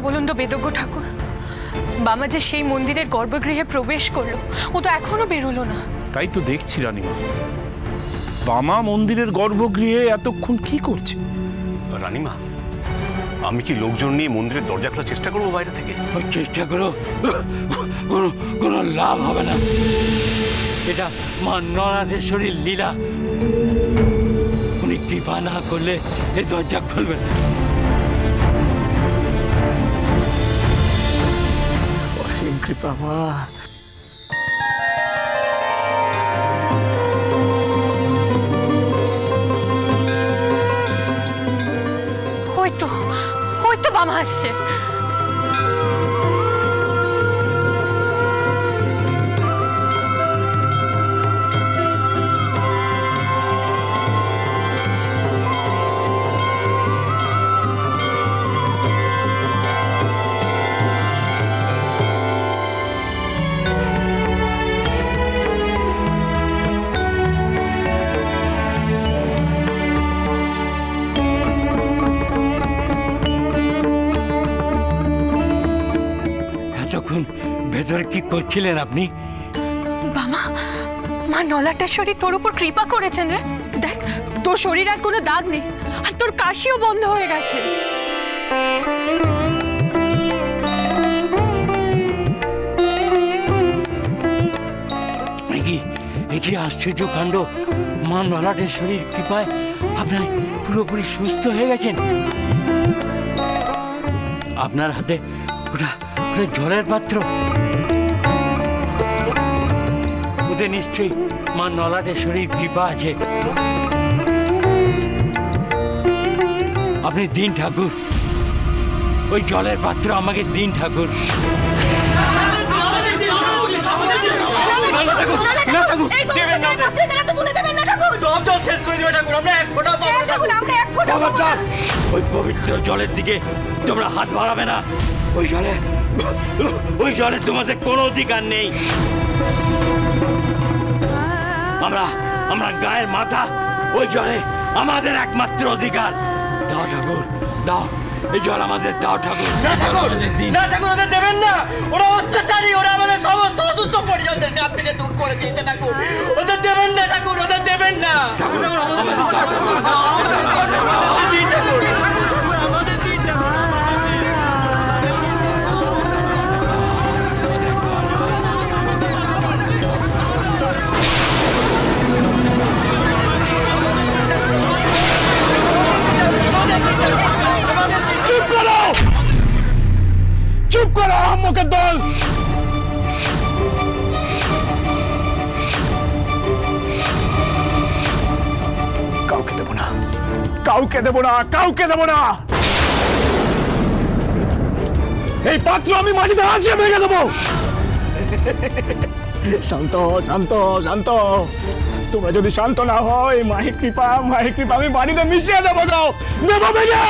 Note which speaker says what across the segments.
Speaker 1: বলুন তো বেদজ্ঞ ঠাকুর, বামা যে সেই মন্দিরের গর্ভগৃহে প্রবেশ করলো, ও তো এখনো বেরোলো না।
Speaker 2: তাই তো দেখছি রানীমা, বামা মন্দিরের গর্ভগৃহে এতক্ষণ কি করছে?
Speaker 3: রানীমা, আমি কি লোকজন নিয়ে মন্দিরের দরজা খোলার চেষ্টা করবো বাইরে থেকে?
Speaker 4: চেষ্টা করো, কোনো লাভ হবে না। এটা মা নরাধেশ্বরীর লীলা। উনি কৃপা না করলে এই দরজা খুলবে না। অসীম কৃপা মা।
Speaker 1: ওই তো বামা আসছে।
Speaker 4: ভেতরে কি করছিলেন আপনি?
Speaker 1: বামা, মা নলাটেশ্বরী তোর উপর কৃপা করেছেন রে। দেখ, তোর শরীর আর কোনো দাগ নেই, আর তোর কাশিও বন্ধ হয়ে গেছে।
Speaker 4: কি আশ্চর্য কাণ্ড! মা নলাটেশ্বরীর কৃপায় আপনার পুরোপুরি সুস্থ হয়ে গেছেন। আপনার হাতে ওটা জলের পাত্র। ওতে নিশ্চয়ই মা নলাটেশ্বরীর কৃপা আছে। আপনি দিন ঠাকুর, ওই জলের পাত্র আমাকে দিন ঠাকুর। ওই পবিত্র জলের দিকে তোমরা হাত বাড়াবে না। ওই জলে তোমাদের কোনো অধিকার নেই। আমরা গায়ের মাথা, ওই জলে আমাদের একমাত্র অধিকার। দাও ঠাকুর, দাও, এই জল আমাদের দাও ঠাকুর।
Speaker 5: না ঠাকুর, ওদের দেবেন না। ওরা অত্যাচারী, ওরা আমাদের সমস্ত অসুস্থ পরিজনদের কাছ থেকে দূর করে দিয়েছে ঠাকুর। ওদের দেবেন না ঠাকুর, ওদের দেবেন না। আমাদের দিন না।
Speaker 2: চুপ করো আহম্মকের দল! কাউকে দেব না, কাউকে দেব না, কাউকে দেব না। এই পাত্র আমি মাটিতে আছিয়ে ভেঙে দেবো। শান্ত, শান্ত, শান্ত। তোমরা যদি শান্ত না হয়, মায়ের কৃপা আমি মাটিতে মিশিয়ে দেবো। দাও, দেবো ভেঙে।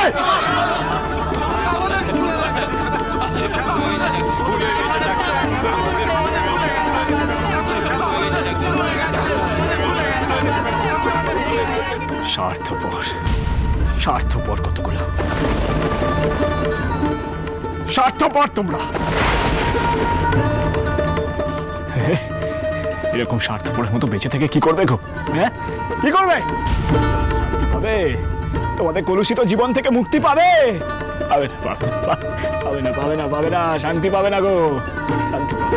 Speaker 2: স্বার্থপর, স্বার্থপর কতগুলো, স্বার্থপর তোমরা। এরকম স্বার্থপরের মতো বেঁচে থেকে কি করবে গো? হ্যাঁ, কি করবে? পাবে তোমাদের কলুষিত জীবন থেকে মুক্তি পাবে? পাবে না, পাবে না, পাবে না, পাবে না, শান্তি পাবে না গো, শান্তি পাবে।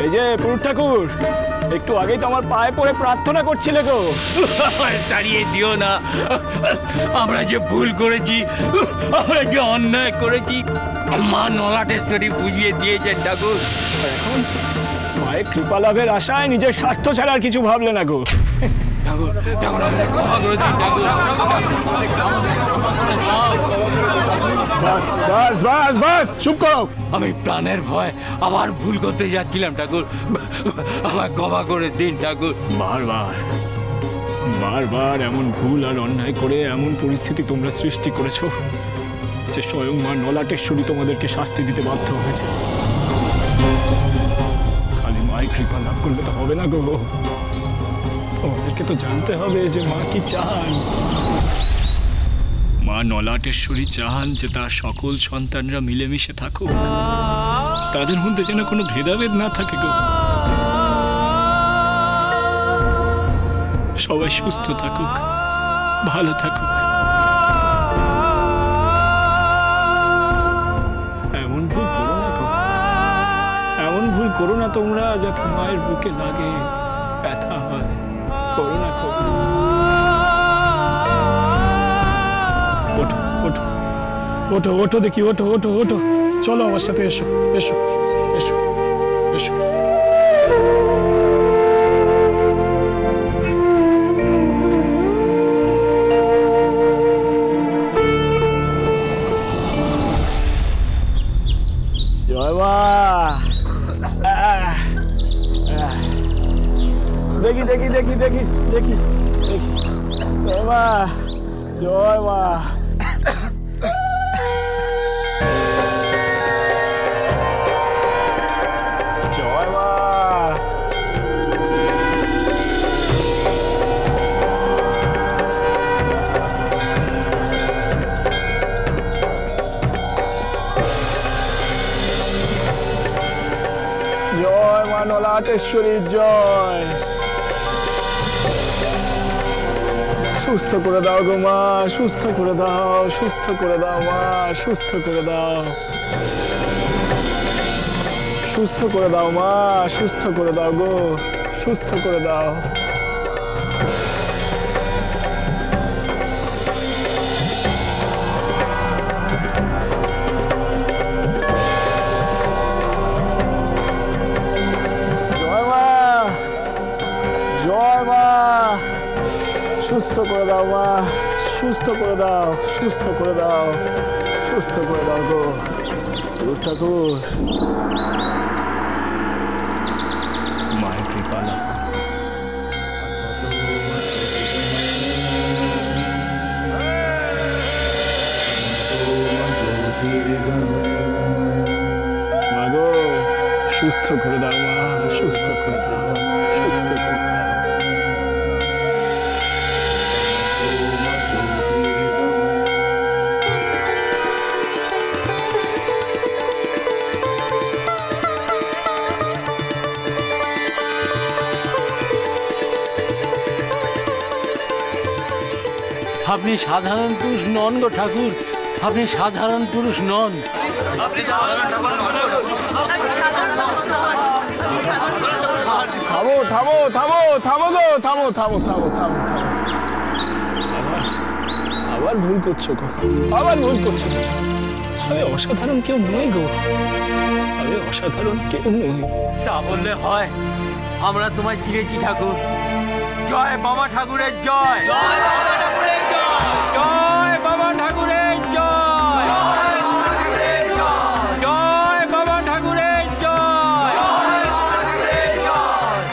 Speaker 2: এই যে পুরুষ ঠাকুর, একটু আগেই তো আমার পায়ে পড়ে প্রার্থনা করছিলে গো।
Speaker 4: তাড়িয়ে দিও না। আমরা যে ভুল করেছি, আমরা যে অন্যায় করেছি, মা নলাটেশ্বরী বুঝিয়ে দিয়েছেন ঠাকুর।
Speaker 2: এখন মায়ের কৃপা লাভের আশায় নিজের স্বার্থ ছাড়া আর কিছু ভাবলে না গো।
Speaker 4: ঠাকুর, ঠাকুর, আমাদের ক্ষমা করে দিন ঠাকুর।
Speaker 2: বাস বাস বাস বাস, চুপ করো।
Speaker 4: আমি প্রাণের ভয় আবার ভুল করতে যাচ্ছিলাম ঠাকুর, আমার ক্ষমা করে দিন ঠাকুর।
Speaker 2: বারবার বারবার এমন ভুল আর অন্যায় করে এমন পরিস্থিতি তোমরা সৃষ্টি করেছো যে স্বয়ং মা নলাটেশ্বরী তোমাদেরকে শাস্তি দিতে বাধ্য হয়েছে। খালি মায়ের কৃপা লাভ করলে তো হবে না গো, তোমাদেরকে তো জানতে হবে যে মা কি চান। মা নলাটেশ্বরী চান যে তার সকল সন্তানরা মিলেমিশে থাকুক, তাদের মধ্যে যেন কোনো ভেদাভেদ না থাকে গো। সবাই সুস্থ থাকুক, ভালো থাকুক। এমন ভুল করো না গো, এমন ভুল করো না তোমরা যাতে মায়ের বুকে লাগে, ব্যথা হয়। করো না, করো না। ওঠো ওঠো ওঠো ওঠো দেখি, ওঠো ওঠো ওঠো, চলো আমার সাথে, এসো এসো এসো এসো। জয় মা। দেখি দেখি দেখি দেখি দেখি দেখি, জয় মা, জয় মা। জয় মা। জয় মা নলাটেশ্বরীর জয়। সুস্থ করে দাও গো মা, সুস্থ করে দাও, সুস্থ করে দাও মা, সুস্থ করে দাও, সুস্থ করে দাও মা, সুস্থ করে দাও গো, সুস্থ করে দাও। জয় মা, জয় মা। সুস্থ করে দাও মা, সুস্থ করে দাও, সুস্থ করে দাও, সুস্থ করে দাও গো ঠাকুর। মায়ের কৃপা না। মা গো, সুস্থ করে দাও মা, সুস্থ করে দাও, সুস্থ করে দাও।
Speaker 4: আপনি সাধারণ পুরুষ নন গো ঠাকুর, আপনি সাধারণ পুরুষ নন।
Speaker 2: থামো থামো থামো থামো গো, থামো থামো থামো থামো। আবার ভুল করছো গো, আবার ভুল করছো। আমি অসাধারণ কেউ নই গো, আমি অসাধারণ কেউ নই।
Speaker 4: তা বললে হয়? আমরা তোমায় চিনেছি ঠাকুর। জয় বাবা ঠাকুরের জয়, জয় বাবা ঠাকুরের জয়, জয় বাবা ঠাকুরের জয়, জয় বাবা ঠাকুরের জয়,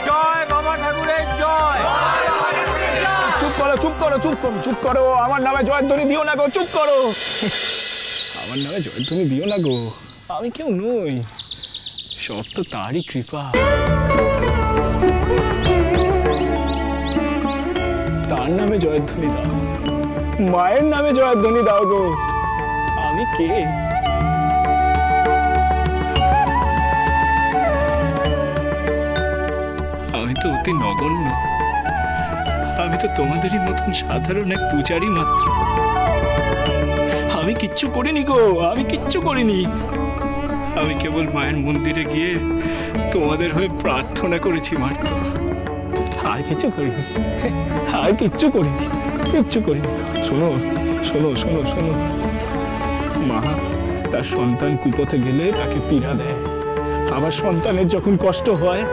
Speaker 4: জয় বাবা ঠাকুরের জয়।
Speaker 2: চুপ করো, চুপ করো, চুপ করো, চুপ করো। আমার নামে জয়ধ্বনি দিও না গো, চুপ করো। আমার নামে জয়ধ্বনি দিও না গো, আমি কেউ নই, সব তো তারই কৃপা। তার নামে জয়ধ্বনি দাও, মায়ের নামে জয়ধ্বনি দাও গো। আমি কে? আমি তো অতি নগণ্য, আমি তো তোমাদেরই মতন সাধারণ এক পূজারি মাত্র। আমি কিচ্ছু করিনি গো, আমি কিচ্ছু করিনি। আমি কেবল মায়ের মন্দিরে গিয়ে তোমাদের হয়ে প্রার্থনা করেছি মাত্র, আর কিছু করিনি, আর কিচ্ছু করিনি, কিচ্ছু করিনি। শোনো শোনো শোনো শোনো, মা তার সন্তান কুপথে গেলে তাকে পীড়া দেয়, আবার সন্তানের যখন কষ্ট হয়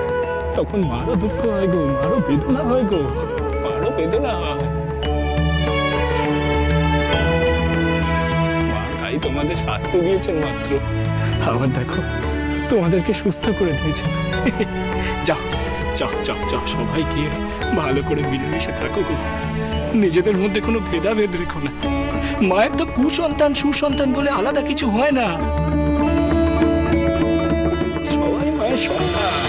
Speaker 2: তখন মারও দুঃখ হয় গো, মারও বেদনা হয় গো, মারও বেদনা হয়। মা তাই তোমাদের শাস্তি দিয়েছেন মাত্র, আবার দেখো তোমাদেরকে সুস্থ করে দিয়েছেন। যাও যাও যাও যাও, সবাই গিয়ে ভালো করে মিলেমিশে থাকো গো, নিজেদের মধ্যে কোনো ভেদাভেদ রেখো না। মায়ের তো কুসন্তান সুসন্তান বলে আলাদা কিছু হয় না, সবাই মায়ের সন্তান।